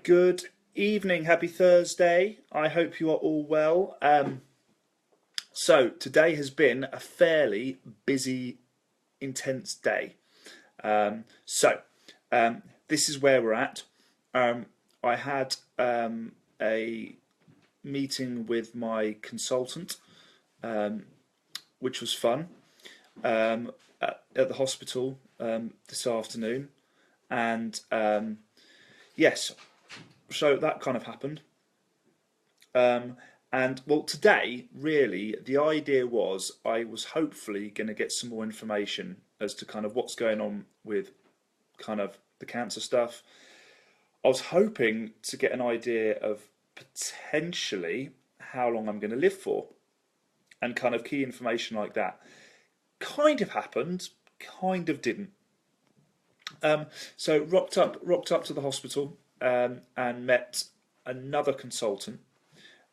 Good evening, happy Thursday. I hope you are all well. So today has been a fairly busy, intense day. Um, so this is where we're at. I had a meeting with my consultant, which was fun, at the hospital this afternoon, and yes, so that kind of happened. And well, today, really, the idea was I was hopefully going to get some more information as to kind of what's going on with kind of the cancer stuff. I was hoping to get an idea of potentially how long I'm going to live for and kind of key information like that. Kind of happened, kind of didn't. So rocked up to the hospital and met another consultant.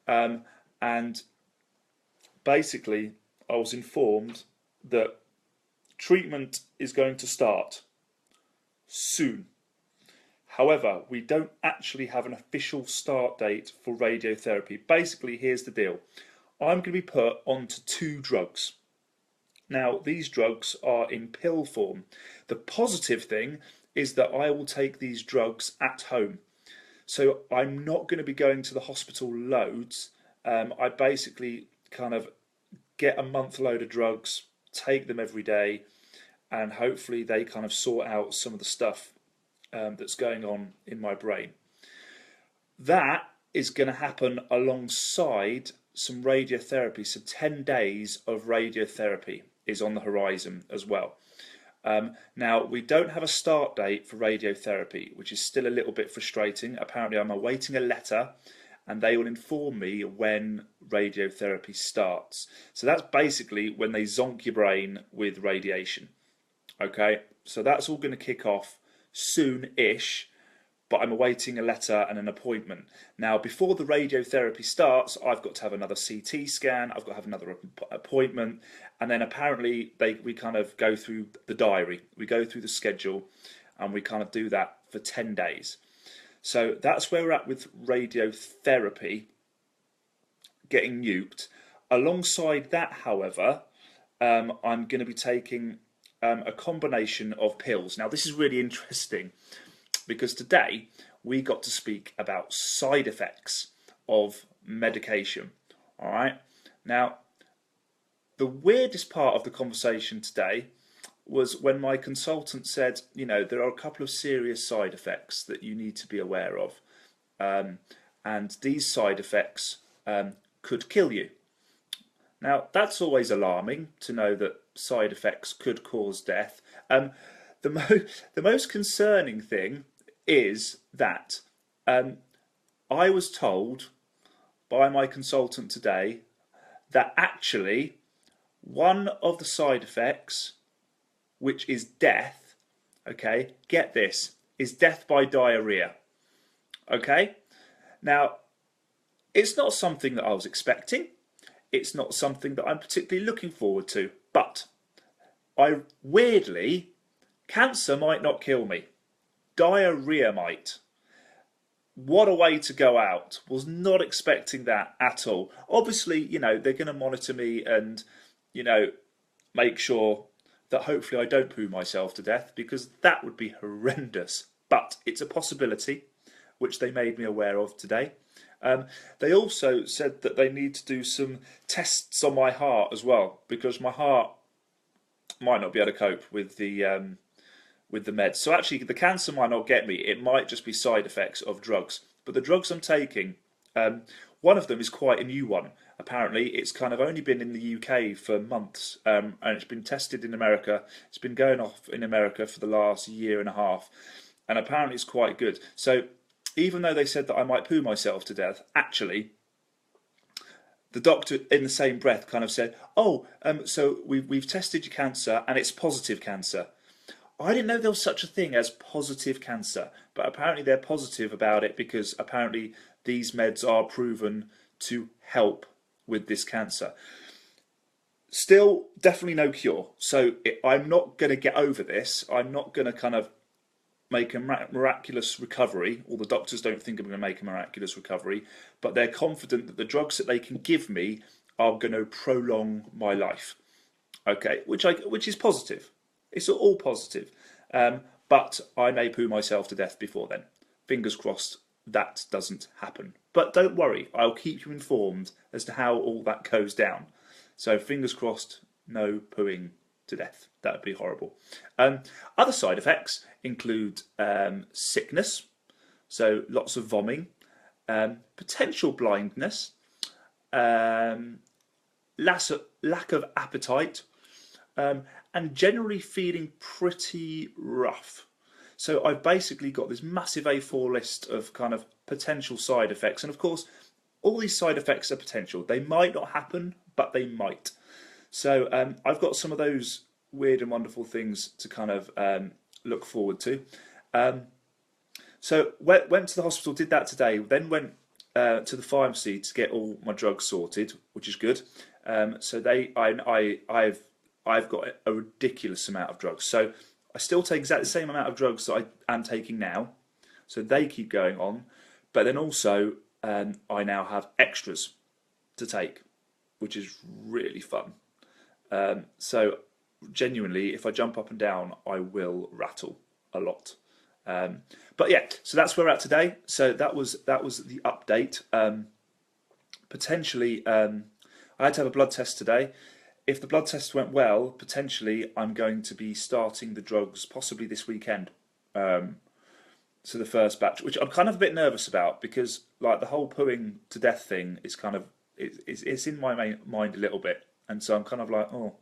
And basically, I was informed that treatment is going to start soon. However, we don't actually have an official start date for radiotherapy. Basically, here's the deal. I'm going to be put onto two drugs. Now, these drugs are in pill form. The positive thing is that I will take these drugs at home. So I'm not going to be going to the hospital loads. I basically kind of get a month load of drugs, take them every day, and hopefully they kind of sort out some of the stuff that's going on in my brain. That is going to happen alongside some radiotherapy. So 10 days of radiotherapy is on the horizon as well. Now, we don't have a start date for radiotherapy, which is still a little bit frustrating. Apparently, I'm awaiting a letter and they will inform me when radiotherapy starts. So that's basically when they zonk your brain with radiation. Okay, so that's all going to kick off soon-ish, but I'm awaiting a letter and an appointment. Now, before the radiotherapy starts, I've got to have another CT scan, I've got to have another appointment, and then apparently we kind of go through the diary, we go through the schedule, and we kind of do that for 10 days. So that's where we're at with radiotherapy, getting nuked. Alongside that, however, I'm going to be taking a combination of pills. Now, this is really interesting because today we got to speak about side effects of medication. All right. Now, the weirdest part of the conversation today was when my consultant said, you know, there are a couple of serious side effects that you need to be aware of. And these side effects could kill you. Now, that's always alarming to know that side effects could cause death. The most concerning thing is that I was told by my consultant today that actually one of the side effects, which is death, okay, get this, is death by diarrhea. Okay? Now, it's not something that I was expecting. It's not something that I'm particularly looking forward to. But weirdly, cancer might not kill me. Diarrhea might. What a way to go out. Was not expecting that at all. Obviously, you know, they're going to monitor me and, you know, make sure that hopefully I don't poo myself to death, because that would be horrendous. But it's a possibility, which they made me aware of today. They also said that they need to do some tests on my heart as well, because my heart might not be able to cope with the meds. So actually, the cancer might not get me. It might just be side effects of drugs. But the drugs I'm taking, one of them is quite a new one. Apparently, it's kind of only been in the UK for months, and it's been tested in America. It's been going off in America for the last year and a half, and apparently it's quite good. So even though they said that I might poo myself to death, actually, the doctor in the same breath kind of said, "Oh, so we've tested your cancer, and it's positive cancer." I didn't know there was such a thing as positive cancer, but apparently they're positive about it because apparently these meds are proven to help with this cancer. Still, definitely no cure. So I'm not going to get over this. I'm not going to kind of make a miraculous recovery, or the doctors don't think I'm going to make a miraculous recovery, but they're confident that the drugs that they can give me are going to prolong my life. Okay, which is positive. It's all positive, but I may poo myself to death before then. Fingers crossed that doesn't happen. But don't worry, I'll keep you informed as to how all that goes down. So fingers crossed, no pooing to death. That would be horrible. Other side effects include sickness, so lots of vomiting, potential blindness, lack of appetite, and generally feeling pretty rough. So I've basically got this massive A4 list of kind of potential side effects, and of course, all these side effects are potential. They might not happen, but they might. So I've got some of those weird and wonderful things to kind of look forward to. So went to the hospital, did that today. Then went to the pharmacy to get all my drugs sorted, which is good. So I've got a ridiculous amount of drugs. So I still take exactly the same amount of drugs that I am taking now. So they keep going on, but then also I now have extras to take, which is really fun. So genuinely, if I jump up and down, I will rattle a lot. But yeah, so that's where we're at today. So that was the update. Potentially, I had to have a blood test today. If the blood test went well, potentially I'm going to be starting the drugs possibly this weekend. So the first batch, which I'm kind of a bit nervous about, because like the whole pooing to death thing is kind of it's in my mind a little bit, and so I'm kind of like, oh,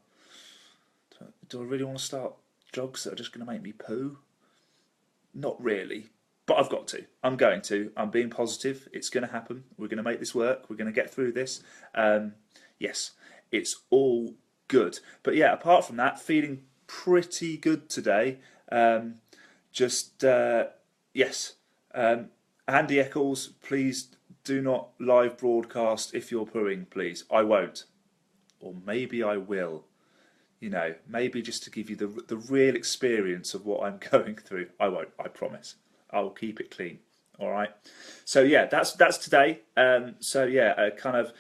do I really want to start drugs that are just going to make me poo? Not really, but I've got to. I'm going to. I'm being positive. It's going to happen. We're going to make this work. We're going to get through this. Yes, it's all good. But yeah, apart from that, feeling pretty good today. Yes. Andy Eccles, please do not live broadcast if you're pooing, please. I won't. Or maybe I will. You know, maybe just to give you the real experience of what I'm going through. I won't, I promise. I'll keep it clean. All right. So yeah, that's today. So yeah, kind of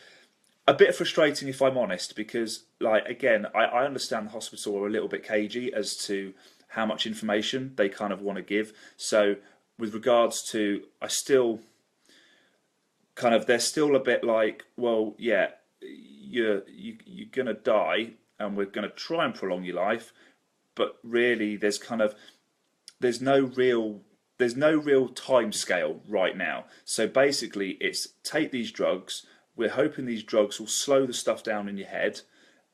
a bit frustrating if I'm honest, because like again, I understand the hospital are a little bit cagey as to how much information they kind of want to give. So with regards to, I still kind of, they're still a bit like, well, yeah, you're gonna die, and we're going to try and prolong your life, but really there's no real time scale right now. So basically it's take these drugs, we're hoping these drugs will slow the stuff down in your head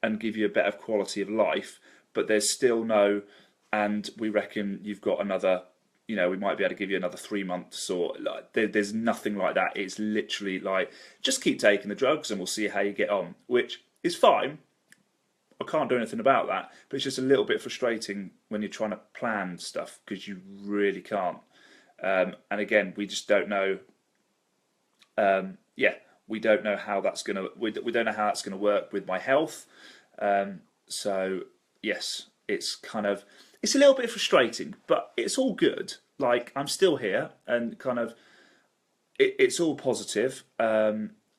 and give you a better quality of life, but there's still no, and we reckon you've got another, you know, we might be able to give you another 3 months, or like, there's nothing like that. It's literally like, just keep taking the drugs and we'll see how you get on, which is fine. I can't do anything about that, but it's just a little bit frustrating when you're trying to plan stuff, because you really can't. And again, we just don't know. We don't know how that's gonna. We don't know how that's gonna work with my health. So yes, it's a little bit frustrating, but it's all good. Like, I'm still here, and kind of it's all positive.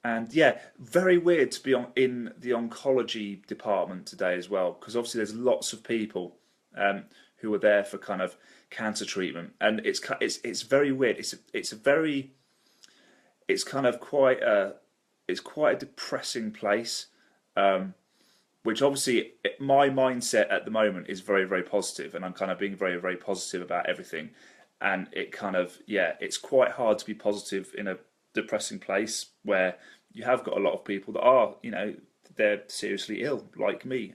And yeah, very weird to be in the oncology department today as well, because obviously there's lots of people who are there for kind of cancer treatment, and it's very weird. It's kind of quite a depressing place, which obviously my mindset at the moment is very, very positive, and I'm kind of being very, very positive about everything, and it kind of, yeah, it's quite hard to be positive in a depressing place where you have got a lot of people that are, you know, they're seriously ill, like me,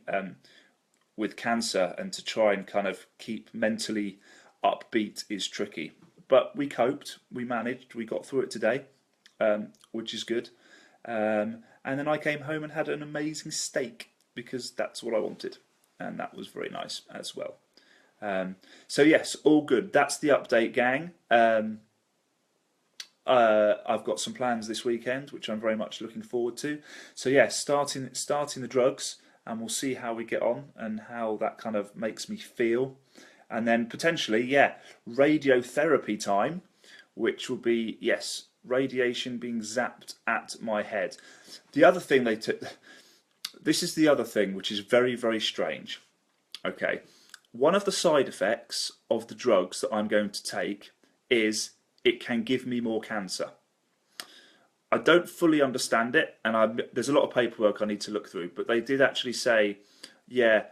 with cancer, and to try and kind of keep mentally upbeat is tricky. But we coped, we managed, we got through it today, which is good. And then I came home and had an amazing steak, because that's what I wanted, and that was very nice as well. So yes, all good. That's the update, gang. I've got some plans this weekend, which I'm very much looking forward to. So yeah, starting the drugs, and we'll see how we get on and how that kind of makes me feel. and then potentially, yeah, radiotherapy time, which will be, yes, radiation being zapped at my head. The other thing they took, this is the other thing which is very, very strange. Okay, one of the side effects of the drugs that I'm going to take is it can give me more cancer. I don't fully understand it, and there's a lot of paperwork I need to look through, but they did actually say, yeah,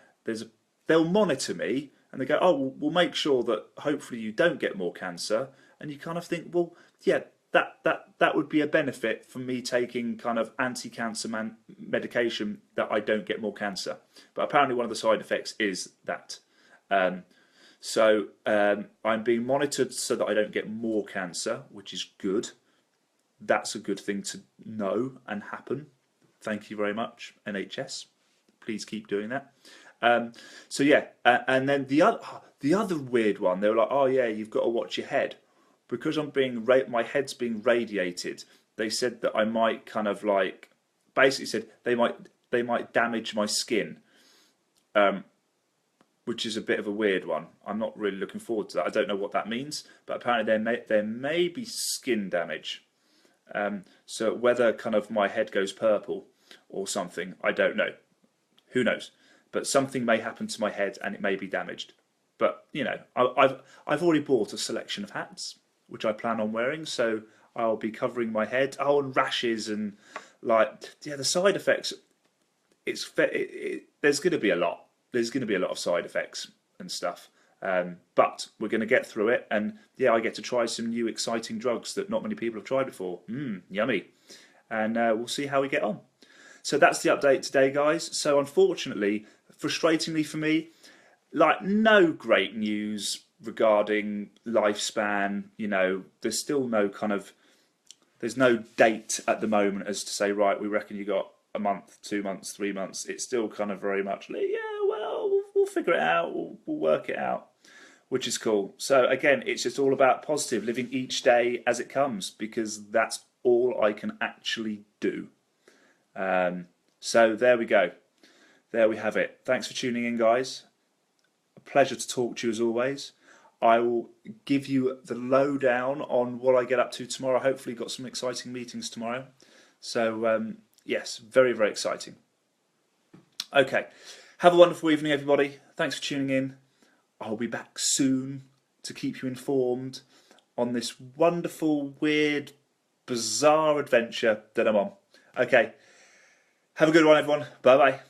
they'll monitor me, and they go, oh, we'll make sure that hopefully you don't get more cancer, and you kind of think, well, yeah, that would be a benefit from me taking kind of anti-cancer medication, that I don't get more cancer. But apparently one of the side effects is that. So I'm being monitored so that I don't get more cancer, which is good. That's a good thing to know and happen. Thank you very much, NHS. Please keep doing that. So yeah, and then the other weird one, they were like, oh yeah, you've got to watch your head, because my head's being radiated. They said that I might kind of like, basically said they might damage my skin, which is a bit of a weird one. I'm not really looking forward to that. I don't know what that means, but apparently there may be skin damage. So whether kind of my head goes purple or something, I don't know. Who knows? But something may happen to my head and it may be damaged. But you know, I've already bought a selection of hats which I plan on wearing, so I'll be covering my head. Oh, and rashes and like, yeah, the side effects. There's going to be a lot. There's going to be a lot of side effects and stuff. But we're going to get through it, and yeah, I get to try some new exciting drugs that not many people have tried before. Yummy. And we'll see how we get on. So that's the update today, guys. So unfortunately, frustratingly for me, like, no great news regarding lifespan. You know, there's still no there's no date at the moment as to say, right, we reckon you got a month, 2 months, 3 months. It's still kind of very much, yeah, well, we'll figure it out, we'll work it out, which is cool. So again, it's just all about positive, living each day as it comes, because that's all I can actually do. So there we go. There we have it. Thanks for tuning in, guys. A pleasure to talk to you as always. I will give you the lowdown on what I get up to tomorrow. Hopefully got some exciting meetings tomorrow. So yes, very, very exciting. Okay, have a wonderful evening, everybody. Thanks for tuning in. I'll be back soon to keep you informed on this wonderful, weird, bizarre adventure that I'm on. Okay, have a good one, everyone. Bye-bye.